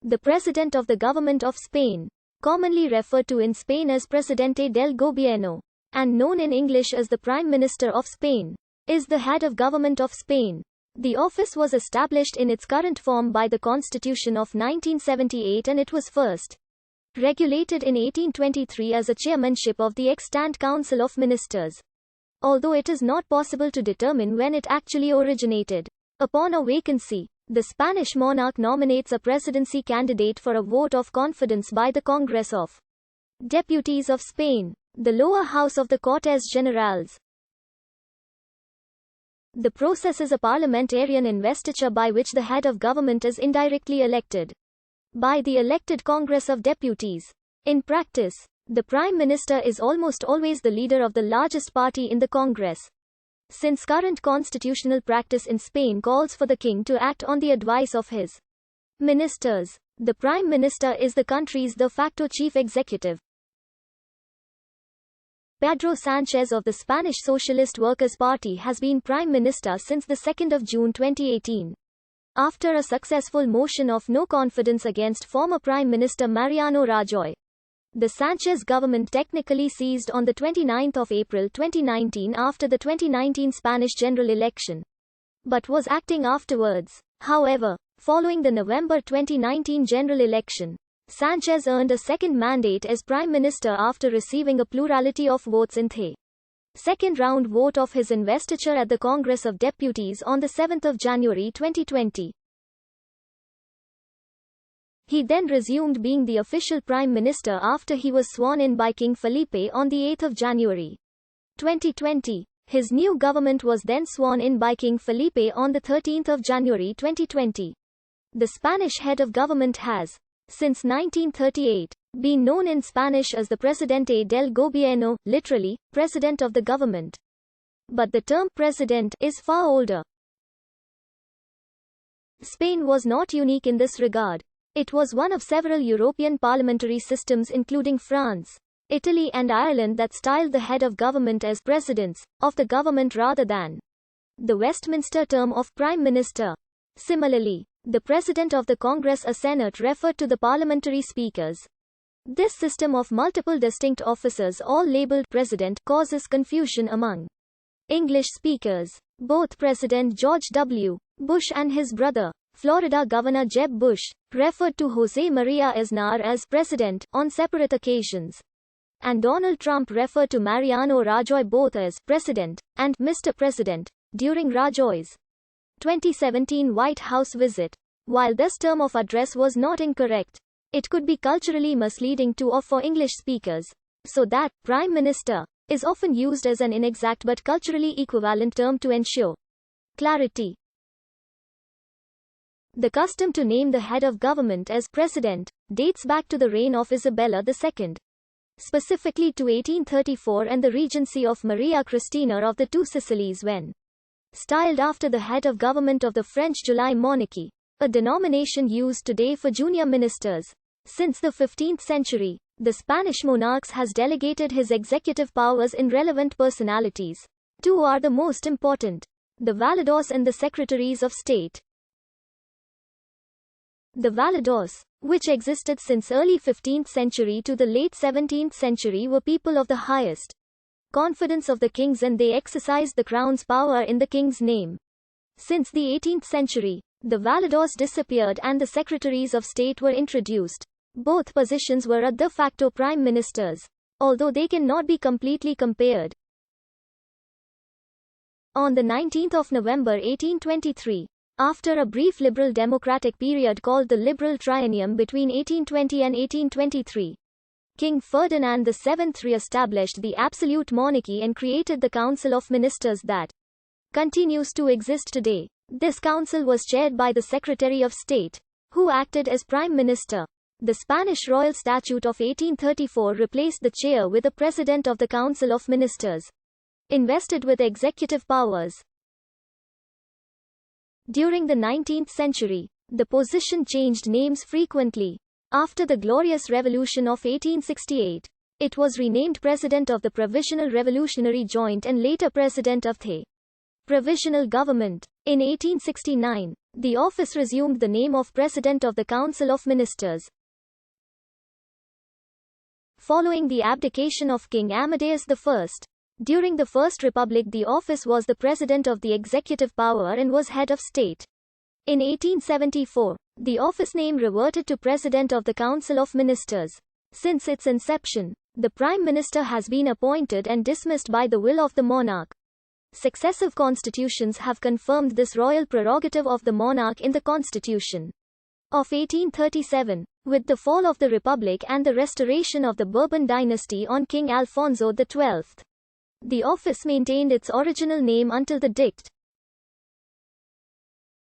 the President of the Government of Spain, commonly referred to in Spain as Presidente del Gobierno, and known in English as the Prime Minister of Spain, is the head of government of Spain. The office was established in its current form by the Constitution of 1978, and it was first regulated in 1823 as a chairmanship of the extant Council of Ministers, although it is not possible to determine when it actually originated. Upon a vacancy, the Spanish monarch nominates a presidency candidate for a vote of confidence by the Congress of Deputies of Spain, the lower house of the Cortes Generales. The process is a parliamentarian investiture by which the head of government is indirectly elected by the elected Congress of Deputies. In practice, the Prime Minister is almost always the leader of the largest party in the Congress. Since current constitutional practice in Spain calls for the king to act on the advice of his ministers, the Prime Minister is the country's de facto chief executive. Pedro Sánchez of the Spanish Socialist Workers' Party has been Prime Minister since the 2nd of June 2018. After a successful motion of no confidence against former Prime Minister Mariano Rajoy, the Sánchez government technically ceased on the 29th of April 2019 after the 2019 Spanish general election, but was acting afterwards. However, following the November 2019 general election, Sánchez earned a second mandate as Prime Minister after receiving a plurality of votes in the second round vote of his investiture at the Congress of Deputies on the 7th of January 2020. He then resumed being the official Prime Minister after he was sworn in by King Felipe on the 8th of January 2020. His new government was then sworn in by King Felipe on the 13th of January 2020. The Spanish head of government has, since 1938, been known in Spanish as the Presidente del Gobierno, literally, President of the Government. But the term President is far older. Spain was not unique in this regard. It was one of several European parliamentary systems including France, Italy and Ireland that styled the head of government as presidents of the government rather than the Westminster term of Prime Minister. Similarly, the President of the Congress or Senate referred to the parliamentary speakers. This system of multiple distinct officers all labeled President causes confusion among English speakers. Both President George W. Bush and his brother, Florida Governor Jeb Bush, referred to José María Aznar as President on separate occasions, and Donald Trump referred to Mariano Rajoy both as President and Mr. President during Rajoy's 2017 White House visit. While this term of address was not incorrect, it could be culturally misleading to or for English speakers, so that Prime Minister is often used as an inexact but culturally equivalent term to ensure clarity. The custom to name the head of government as President dates back to the reign of Isabella II, specifically to 1834 and the regency of Maria Cristina of the Two Sicilies when styled after the head of government of the French July monarchy, a denomination used today for junior ministers. Since the 15th century, the Spanish monarch has delegated his executive powers in relevant personalities. Two are the most important: the Valadores and the Secretaries of State. The Valadores, which existed since early 15th century to the late 17th century, were people of the highest confidence of the kings, and they exercised the crown's power in the king's name. Since the 18th century, the Valadores disappeared and the Secretaries of State were introduced. Both positions were de facto prime ministers, although they cannot be completely compared. On the 19th of November 1823, after a brief liberal democratic period called the Liberal Triennium between 1820 and 1823, King Ferdinand VII re-established the absolute monarchy and created the Council of Ministers that continues to exist today. This council was chaired by the Secretary of State, who acted as Prime Minister. The Spanish Royal Statute of 1834 replaced the chair with a President of the Council of Ministers, invested with executive powers. During the 19th century, the position changed names frequently. After the Glorious Revolution of 1868, it was renamed President of the Provisional Revolutionary Joint and later President of the Provisional Government. In 1869, the office resumed the name of President of the Council of Ministers. Following the abdication of King Amadeus I, during the First Republic, the office was the president of the executive power and was head of state. In 1874, the office name reverted to President of the Council of Ministers. Since its inception, the Prime Minister has been appointed and dismissed by the will of the monarch. Successive constitutions have confirmed this royal prerogative of the monarch in the Constitution of 1837, with the fall of the Republic and the restoration of the Bourbon dynasty on King Alfonso XII. The office maintained its original name until the Dict